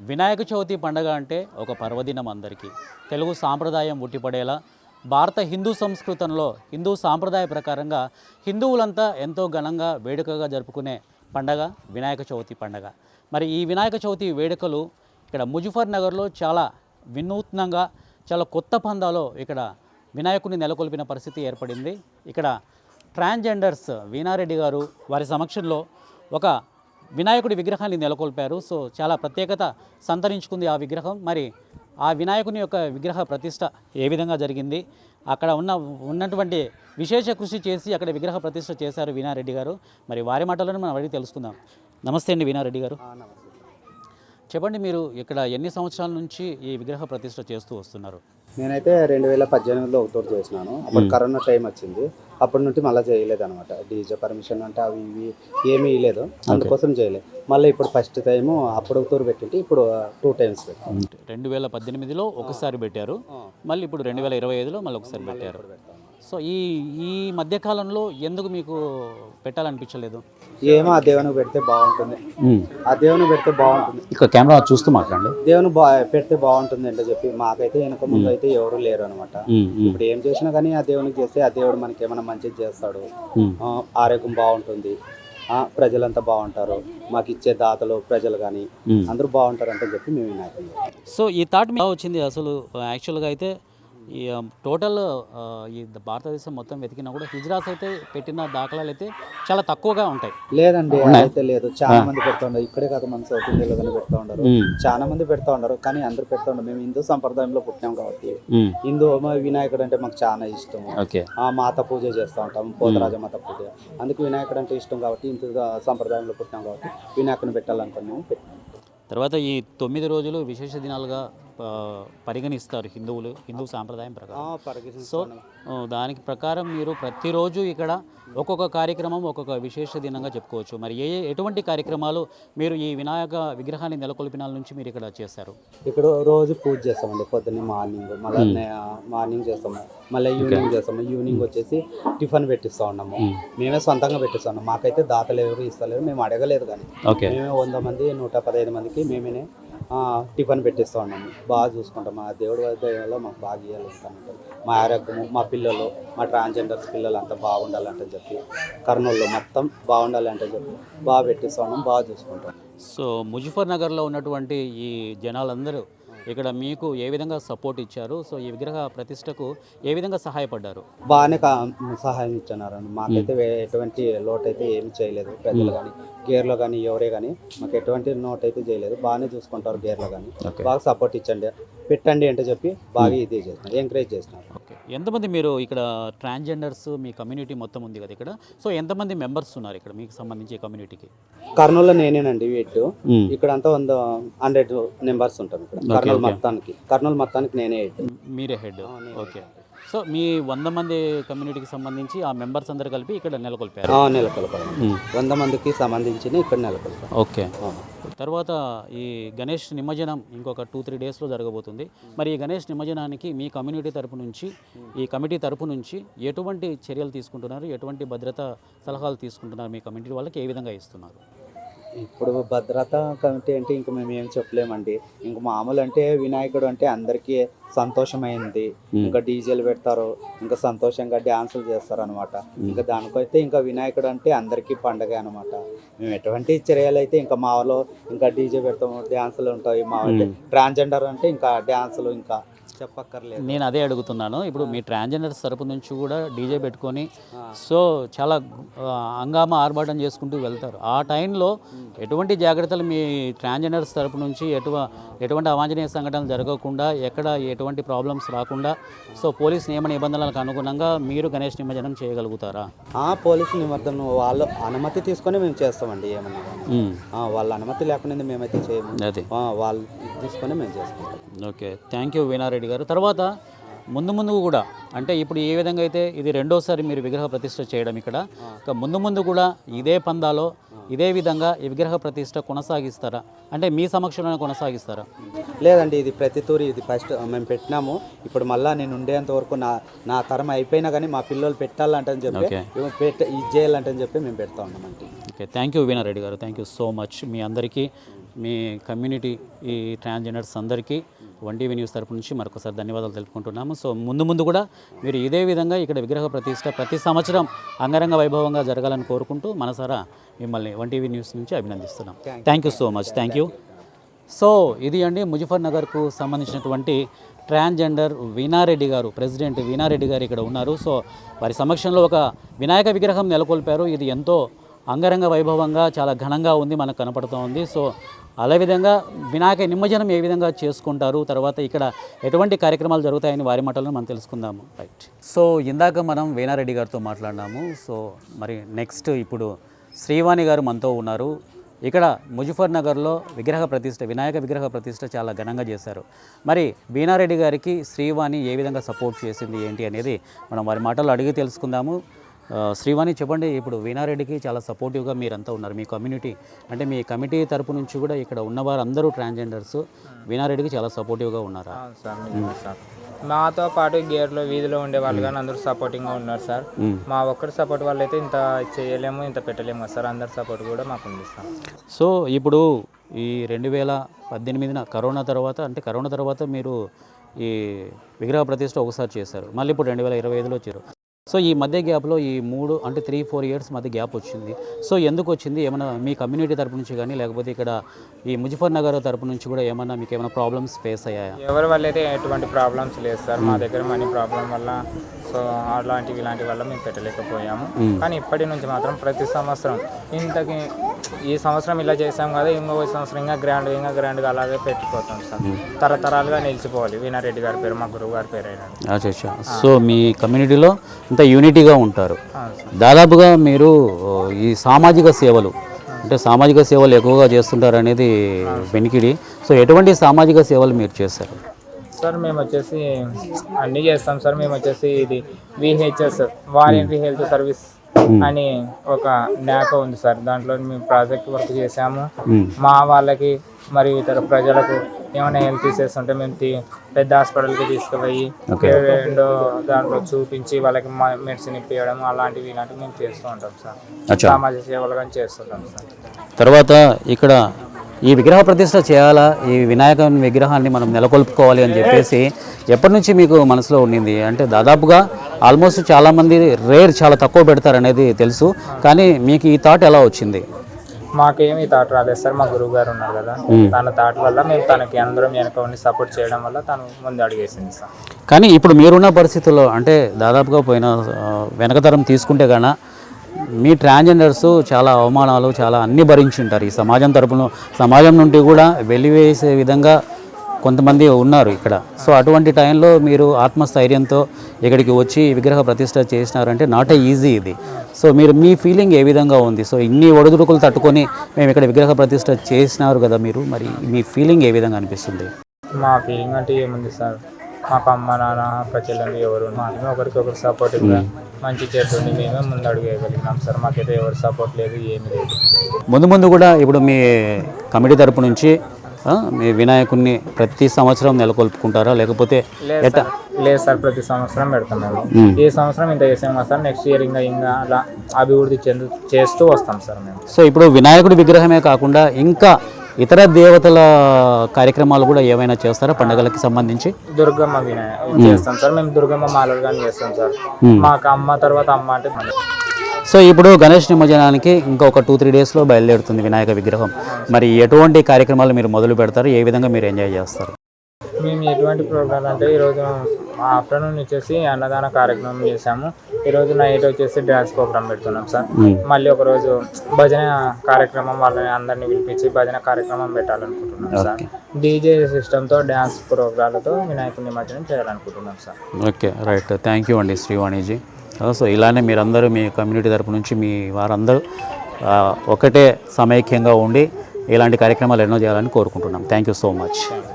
వినాయక చవితి పండగ అంటే ఒక పర్వదినం అందరికీ. తెలుగు సాంప్రదాయం ఉట్టిపడేలా భారత హిందూ సంస్కృతంలో హిందూ సాంప్రదాయ ప్రకారంగా హిందువులంతా ఎంతో ఘనంగా వేడుకగా జరుపుకునే పండగ వినాయక చవితి పండగ. మరి ఈ వినాయక చవితి వేడుకలు ఇక్కడ ముజఫర్ నగర్లో చాలా వినూత్నంగా చాలా కొత్త పందాలో ఇక్కడ వినాయకుని నెలకొల్పిన పరిస్థితి ఏర్పడింది. ఇక్కడ ట్రాన్స్జెండర్స్ వీణారెడ్డి గారు వారి సమక్షంలో ఒక వినాయకుడి విగ్రహాన్ని నెలకొల్పారు. సో చాలా ప్రత్యేకత సంతరించుకుంది ఆ విగ్రహం. మరి ఆ వినాయకుని యొక్క విగ్రహ ప్రతిష్ట ఏ విధంగా జరిగింది, అక్కడ ఉన్నటువంటి విశేష కృషి చేసి అక్కడ విగ్రహ ప్రతిష్ట చేశారు వీణారెడ్డి గారు. మరి వారి మాటలను మనం అడిగి తెలుసుకుందాం. నమస్తే అండి వీణారెడ్డి గారు. చెప్పండి, మీరు ఇక్కడ ఎన్ని సంవత్సరాల నుంచి ఈ విగ్రహ ప్రతిష్ట చేస్తూ వస్తున్నారు? నేనైతే 2018లో ఒకటోటి చేసినాను. అప్పుడు కరోనా టైం వచ్చింది. అప్పటి నుండి మళ్ళీ చేయలేదు అనమాట. డీజే పర్మిషన్ అంటే అవి ఇవి ఏమీ ఇవ్వలేదు, అందుకోసం చేయలేదు. మళ్ళీ ఇప్పుడు ఫస్ట్ టైము అప్పుడు ఒకటూరు పెట్టింటి, ఇప్పుడు 2 times పెట్టాను. 2018లో ఒకసారి పెట్టారు, మళ్ళీ ఇప్పుడు 2025లో మళ్ళీ ఒకసారి పెట్టారు. సో ఈ మధ్యకాలంలో ఎందుకు మీకు పెట్టాలనిపించలేదు? ఏమో ఆ దేవునికి పెడితే బాగుంటుంది, ఆ దేవునికి పెడితే బాగుంటుంది, ఇక్కడ కెమెరా చూస్తూ మాట్లాడండి. దేవుని పెడితే బాగుంటుంది అంటే చెప్పి మాకైతే వెనక ముందు అయితే ఎవరు లేరు అనమాట. ఇప్పుడు ఏం చేసినా కానీ ఆ దేవునికి చేస్తే ఆ దేవుడు మనకి ఏమైనా మంచిది చేస్తాడు, ఆరోగ్యం బాగుంటుంది, ప్రజలంతా బాగుంటారు, మాకు ఇచ్చే దాతలు ప్రజలు కానీ అందరూ బాగుంటారు అంటే చెప్పి మేము వినాయకుడు. సో ఈ థాట్ మీద వచ్చింది అసలు యాక్చువల్గా అయితే ఈ టోటల్ ఈ భారతదేశం మొత్తం వెతికినా కూడా హిజ్రాస్ అయితే పెట్టిన దాఖలాలు అయితే చాలా తక్కువగా ఉంటాయి. లేదండి, అయితే లేదు, చాలా మంది పెడతా ఉండరు. ఇక్కడే కాదు, మన సౌత్ ఇండియాలో కానీ పెడతా ఉండరు, చాలా మంది పెడతా ఉండరు. కానీ అందరూ పెడతా ఉండరు. మేము హిందూ సంప్రదాయంలో పుట్టాం కాబట్టి హిందూ వినాయకుడు అంటే మాకు చాలా ఇష్టం. మాత పూజ చేస్తూ ఉంటాం, పోతరాజ మాత పూజ. అందుకు వినాయకుడు అంటే ఇష్టం కాబట్టి హిందూ సంప్రదాయంలో పుట్టాం కాబట్టి వినాయకుడిని పెట్టాలనుకుని మేము పెట్టాం. తర్వాత ఈ 9 రోజులు విశేష దినాలుగా పరిగణిస్తారు హిందువులు, హిందూ సాంప్రదాయం ప్రకారం. సో దానికి ప్రకారం మీరు ప్రతిరోజు ఇక్కడ ఒక్కొక్క కార్యక్రమం ఒక్కొక్క విశేష దినంగా చెప్పుకోవచ్చు. మరి ఎటువంటి కార్యక్రమాలు మీరు ఈ వినాయక విగ్రహాన్ని నెలకొల్పినాల నుంచి మీరు ఇక్కడ చేస్తారు? ఇక్కడ రోజు పూజ చేస్తామండి. పొద్దున్నే మార్నింగ్ చేస్తాము, మళ్ళీ ఈవినింగ్ చేస్తాము. ఈవినింగ్ వచ్చేసి టిఫిన్ పెట్టిస్తూ ఉన్నాము, మేమే సొంతంగా పెట్టిస్తున్నాం. మాకైతే దాతలు ఎవరు ఇస్తలేరు, మేము అడగలేదు. కానీ మేమే 100 మంది 115 మందికి మేమే టిఫిన్ పెట్టిస్తూ ఉన్నాము. బాగా చూసుకుంటాం. మా దేవుడి వల్ల మాకు బాగా ఇవ్వాలి, మా ఆరోగ్యము, మా పిల్లలు, మా ట్రాన్స్జెండర్స్ పిల్లలు అంతా బాగుండాలంటే చెప్పి, కర్నూలులో మొత్తం బాగుండాలంటే చెప్పి బాగా పెట్టిస్తూ ఉన్నాం, బాగా చూసుకుంటాం. సో ముజఫర్ నగర్లో ఉన్నటువంటి ఈ జనాలందరూ ఇక్కడ మీకు ఏ విధంగా సపోర్ట్ ఇచ్చారు? సో ఈ విగ్రహ ప్రతిష్టకు ఏ విధంగా సహాయపడ్డారు? బాగానే సహాయం ఇచ్చున్నారు. మాకైతే ఎటువంటి లోటు అయితే ఏమి చేయలేదు. ప్రజలు కానీ గేర్లో కానీ ఎవరే కానీ మాకు ఎటువంటి నోట్ అయితే చేయలేదు. బాగానే చూసుకుంటారు. గేర్లో కానీ బాగా సపోర్ట్ ఇచ్చండి, పెట్టండి అంటే చెప్పి బాగా ఇదే చేస్తున్నారు, ఎంకరేజ్ చేస్తున్నారు. ఓకే, ఎంతమంది మీరు ఇక్కడ ట్రాన్స్జెండర్స్ మీ కమ్యూనిటీ మొత్తం ఉంది కదా ఇక్కడ, సో ఎంతమంది మెంబర్స్ ఉన్నారు ఇక్కడ మీకు సంబంధించి కమ్యూనిటీకి? కర్నూలులో నేనేనండి హెడ్. ఇక్కడ అంతా 100 మెంబర్స్ ఉంటాం. ఇక్కడ కర్నూలు మొత్తానికి నేనే హెడ్. మీరే హెడ్. ఓకే, సో మీ 100 మంది కమ్యూనిటీకి సంబంధించి ఆ మెంబర్స్ అందరు కలిపి ఇక్కడ నెలకొల్పారు? 100 మందికి సంబంధించి ఇక్కడ నెలకొల్పారు. ఓకే, తర్వాత ఈ గణేష్ నిమజ్జనం ఇంకొక 2-3 డేస్లో జరగబోతుంది. మరి ఈ గణేష్ నిమజ్జనానికి మీ కమ్యూనిటీ తరపు నుంచి, ఈ కమిటీ తరపు నుంచి ఎటువంటి చర్యలు తీసుకుంటున్నారు, ఎటువంటి భద్రతా సలహాలు తీసుకుంటున్నారు, మీ కమ్యూనిటీ వాళ్ళకి ఏ విధంగా ఇస్తున్నారు? ఇప్పుడు భద్రతా కమిటీ అంటే ఇంక మేము ఏం చెప్పలేమండి. ఇంక మామూలు అంటే వినాయకుడు అంటే అందరికీ సంతోషమైంది. ఇంకా డీజేలు పెడతారు, ఇంకా సంతోషంగా డ్యాన్సులు చేస్తారు అనమాట. ఇంకా దానికైతే ఇంకా వినాయకుడు అంటే అందరికీ పండగ అనమాట. మేము ఎటువంటి చర్యలు అయితే ఇంకా మా వాళ్ళు ఇంకా డీజే పెడతాము, డ్యాన్సులు ఉంటాయి. మా వాళ్ళు ట్రాన్స్జెండర్ అంటే ఇంకా డ్యాన్సులు ఇంకా చెప్పక్కర్లేదు. నేను అదే అడుగుతున్నాను. ఇప్పుడు మీ ట్రాన్స్జెండర్స్ తరపు నుంచి కూడా డీజే పెట్టుకొని సో చాలా హంగామా ఆర్భాటం చేసుకుంటూ వెళ్తారు. ఆ టైంలో ఎటువంటి జాగ్రత్తలు మీ ట్రాన్స్జెండర్స్ తరపు నుంచి ఎటువంటి అవాంఛనీయ సంఘటనలు జరగకుండా, ఎక్కడ ఎటువంటి ప్రాబ్లమ్స్ రాకుండా సో పోలీస్ నియమ నిబంధనలకు అనుగుణంగా మీరు గణేష్ నిమజ్జనం చేయగలుగుతారా? పోలీసు నిమజ్జనం వాళ్ళు అనుమతి తీసుకొని మేము చేస్తామండి. ఏమన్నా వాళ్ళ అనుమతి లేకుండా మేమైతే చేయము. అదే వాళ్ళు తీసుకొని మేము చేసుకుంటాం. ఓకే, థ్యాంక్ యూ వీణారెడ్డి గారు. తర్వాత ముందు కూడా అంటే ఇప్పుడు ఏ విధంగా అయితే ఇది 2వసారి మీరు విగ్రహ ప్రతిష్ట చేయడం ఇక్కడ, ముందు కూడా ఇదే పందాలో ఇదే విధంగా ఈ విగ్రహ ప్రతిష్ట కొనసాగిస్తారా? అంటే మీ సమక్షంలోనే కొనసాగిస్తారా? లేదండి, ఇది ప్రతి తూరి ఇది ఫస్ట్ మేము పెట్టినాము. ఇప్పుడు మళ్ళీ నేను ఉండేంత వరకు నా తరం అయిపోయినా కానీ మా పిల్లలు పెట్టాలంటని చెప్పి ఇది చేయాలంటని చెప్పి మేము పెడతా ఉన్నామండి. ఓకే, థ్యాంక్ యూ వీణారెడ్డి గారు. Thank you so much. మీ అందరికీ మీ కమ్యూనిటీ ఈ ట్రాన్స్జెండర్స్ అందరికీ వన్ టీవీ న్యూస్ తరపు నుంచి మరొకసారి ధన్యవాదాలు తెలుపుకుంటున్నాము. సో ముందు కూడా మీరు ఇదే విధంగా ఇక్కడ విగ్రహ ప్రతిష్ట ప్రతి సంవత్సరం అంగరంగ వైభవంగా జరగాలని కోరుకుంటూ మనసారా మిమ్మల్ని వన్ టీవీ న్యూస్ నుంచి అభినందిస్తున్నాం. Thank you so much. Thank you. So ఇది అండి ముజఫర్నగర్కు సంబంధించినటువంటి ట్రాన్స్జెండర్ వీణారెడ్డి గారు, ప్రెసిడెంట్ వీణారెడ్డి గారు ఇక్కడ ఉన్నారు. సో వారి సమక్షంలో ఒక వినాయక విగ్రహం నెలకొల్పారు. ఇది ఎంతో అంగరంగ వైభవంగా చాలా ఘనంగా ఉంది, మనకు కనపడుతూ ఉంది. సో అదేవిధంగా వినాయక నిమజ్జనం ఏ విధంగా చేసుకుంటారు, తర్వాత ఇక్కడ ఎటువంటి కార్యక్రమాలు జరుగుతాయని వారి మాటలను మనం తెలుసుకుందాము. రైట్. సో ఇందాక మనం వీణారెడ్డి గారితో మాట్లాడినాము. సో మరి నెక్స్ట్ ఇప్పుడు శ్రీవాణి గారు మనతో ఉన్నారు. ఇక్కడ ముజఫర్నగర్లో వినాయక విగ్రహ ప్రతిష్ట చాలా ఘనంగా చేశారు. మరి వీణారెడ్డి గారికి శ్రీవాణి ఏ విధంగా సపోర్ట్ చేసింది ఏంటి అనేది మనం వారి మాటలు అడిగి తెలుసుకుందాము. శ్రీవాణి చెప్పండి, ఇప్పుడు వీణారెడ్డికి చాలా సపోర్టివ్గా మీరంతా ఉన్నారు, మీ కమ్యూనిటీ అంటే మీ కమిటీ తరపు నుంచి కూడా ఇక్కడ ఉన్నవారు అందరూ ట్రాన్స్జెండర్స్ వీణారెడ్డికి చాలా సపోర్టివ్గా ఉన్నారు. సార్ మాతో పాటు గేర్లో వీధిలో ఉండే వాళ్ళు కానీ అందరూ సపోర్టింగ్గా ఉన్నారు సార్. మా ఒక్కరి సపోర్ట్ వల్ల అయితే ఇంత చేయలేము, ఇంత పెట్టలేము కదా సార్. అందరి సపోర్ట్ కూడా మాకు ఉంది సార్. సో ఇప్పుడు ఈ 2018 కరోనా తర్వాత మీరు ఈ విగ్రహ ప్రతిష్ట ఒకసారి చేశారు, మళ్ళీ ఇప్పుడు 2025లో వచ్చారు. సో ఈ మధ్య గ్యాప్లో ఈ 3-4 ఇయర్స్ మధ్య గ్యాప్ వచ్చింది. సో ఎందుకు వచ్చింది? ఏమైనా మీ కమ్యూనిటీ తరపు నుంచి కానీ లేకపోతే ఇక్కడ ఈ ముజఫర్నగర్ తరపు నుంచి కూడా ఏమైనా మీకు ఏమైనా ప్రాబ్లమ్స్ ఫేస్ అయ్యాయా? ఎవరి వల్ల అయితే ఎటువంటి ప్రాబ్లమ్స్ లేదు సార్. మా దగ్గర మనీ ప్రాబ్లం వల్ల సో ఇలాంటి వల్ల మేము పెట్టలేకపోయాము. కానీ ఇప్పటి నుంచి మాత్రం ప్రతి సంవత్సరం ఈ సంవత్సరం ఇలా చేసాం కదా, ఇంకో సంవత్సరం ఇంకా గ్రాండ్గా అలాగే పెట్టిపోతాం సార్. తరతరాలుగా నిలిచిపోవాలి వీణారెడ్డి గారి పేరు, మా గురువు గారి పేరు అయినా. సో మీ కమ్యూనిటీలో అంత యూనిటీగా ఉంటారు. దాదాపుగా మీరు ఈ సామాజిక సేవలు ఎక్కువగా చేస్తుంటారు అనేది వెనికిడి. సో ఎటువంటి సామాజిక సేవలు మీరు చేస్తారు సార్? మేము వచ్చేసి అన్నీ చేస్తాం సార్. మేము వచ్చేసి ఇది VHS వాలంటరీ హెల్త్ సర్వీస్ అని ఒక న్యాక్ ఉంది సార్. దాంట్లో మేము ప్రాజెక్ట్ వర్క్ చేసాము. మా వాళ్ళకి మరియు ఇతర ప్రజలకు ఏమైనా హెల్త్ ఇష్యూస్ ఉంటే మేము పెద్ద హాస్పిటల్కి తీసుకుపోయి దాంట్లో చూపించి వాళ్ళకి మెడిసిన్ ఇప్పించడం ఇలాంటివి మేము చేస్తూ ఉంటాం సార్. సామాజిక సేవలు కానీ చేస్తుంటాం సార్. తర్వాత ఇక్కడ ఈ విగ్రహ ప్రతిష్ట చేయాలా, ఈ వినాయక విగ్రహాన్ని మనం నెలకొల్పుకోవాలి అని చెప్పేసి ఎప్పటి నుంచి మీకు మనసులో ఉండింది? అంటే దాదాపుగా ఆల్మోస్ట్ చాలామంది చాలా తక్కువ పెడతారనేది తెలుసు, కానీ మీకు ఈ థాట్ ఎలా వచ్చింది? మాకేమి థాట్ రాలేదు సార్. మా గురువు గారు ఉన్నారు కదా, తన థాట్ వల్ల మేము తనకి అందరం వెనక ఉండి సపోర్ట్ చేయడం వల్ల తను ముందు అడిగేసింది సార్. కానీ ఇప్పుడు మీరున్న పరిస్థితుల్లో అంటే దాదాపుగా వెనకతరం తీసుకుంటే కన్నా మీ ట్రాన్స్జెండర్స్ చాలా అవమానాలు అన్నీ భరించి ఉంటారు. ఈ సమాజం నుండి కూడా వెలివేసే విధంగా కొంతమంది ఉన్నారు ఇక్కడ. సో అటువంటి టైంలో మీరు ఆత్మస్థైర్యంతో ఇక్కడికి వచ్చి విగ్రహ ప్రతిష్ట చేసినారంటే నాట్ ఈజీ ఇది. సో మీ ఫీలింగ్ ఏ విధంగా ఉంది? సో ఇన్ని ఒడిదుడుకులు తట్టుకొని మేము ఇక్కడ విగ్రహ ప్రతిష్ట చేసినారు కదా మీరు, మరి మీ ఫీలింగ్ ఏ విధంగా అనిపిస్తుంది? మా ఫీలింగ్ అంటే ఏముంది సార్, మాకు అమ్మ నాన్న అక్క చెల్లెలు ఎవరు మాత్రమే ఒకరికొకరు సపోర్టివ్గా మంచి చేస్తుంది మేమే ముందు అడుగు వేయగలిగినాం సార్. మాకైతే ఎవరు సపోర్ట్ లేదు, ఏమీ లేదు. ముందు కూడా ఇప్పుడు మీ కమిటీ తరపు నుంచి మీ వినాయకుడిని ప్రతి సంవత్సరం నెలకొల్పుకుంటారా లేకపోతే లేదు సార్? ప్రతి సంవత్సరం పెడతాం మేము. ఈ సంవత్సరం ఇంత చేసాం కదా సార్, నెక్స్ట్ ఇయర్ ఇంకా అలా అభివృద్ధి చేస్తూ వస్తాం సార్ మేము. సో ఇప్పుడు వినాయకుడి విగ్రహమే కాకుండా ఇంకా ఇతర దేవతల కార్యక్రమాలు కూడా ఏమైనా చేస్తారా పండుగలకి సంబంధించి? దుర్గమ్మ వినాయక చేస్తాం సార్ మేము. దుర్గమ్మ మాలలు కానీ చేస్తాం సార్. మాకు అమ్మ తర్వాత అమ్మ అంటే. సో ఇప్పుడు గణేష్ నిమజ్జనానికి ఇంకొక 2-3 డేస్లో బయలుదేరుతుంది వినాయక విగ్రహం. మరి ఎటువంటి కార్యక్రమాలు మీరు మొదలు పెడతారు, ఏ విధంగా మీరు ఎంజాయ్ చేస్తారు? మేము ఎటువంటి ప్రోగ్రామ్ అంటే ఈరోజు ఆఫ్టర్నూన్ వచ్చేసి అన్నదాన కార్యక్రమం చేసాము. ఈరోజు నైట్ వచ్చేసి డ్యాన్స్ ప్రోగ్రామ్ పెడుతున్నాం సార్. మళ్ళీ ఒకరోజు భజన కార్యక్రమం వాళ్ళని అందరినీ పిలిపించి భజన కార్యక్రమం పెట్టాలనుకుంటున్నాం సార్. DJ సిస్టమ్తో డ్యాన్స్ ప్రోగ్రాంలతో వినాయకుడి నిమజ్జనం చేయాలనుకుంటున్నాం sir. Okay, right. Thank you అండి శ్రీవాణిజీ. సో ఇలానే మీరందరూ మీ కమ్యూనిటీ తరపు నుంచి మీ వారందరూ ఒకటే సమైక్యంగా ఉండి ఇలాంటి కార్యక్రమాలు ఎన్నో చేయాలని కోరుకుంటున్నాం. Thank you so much.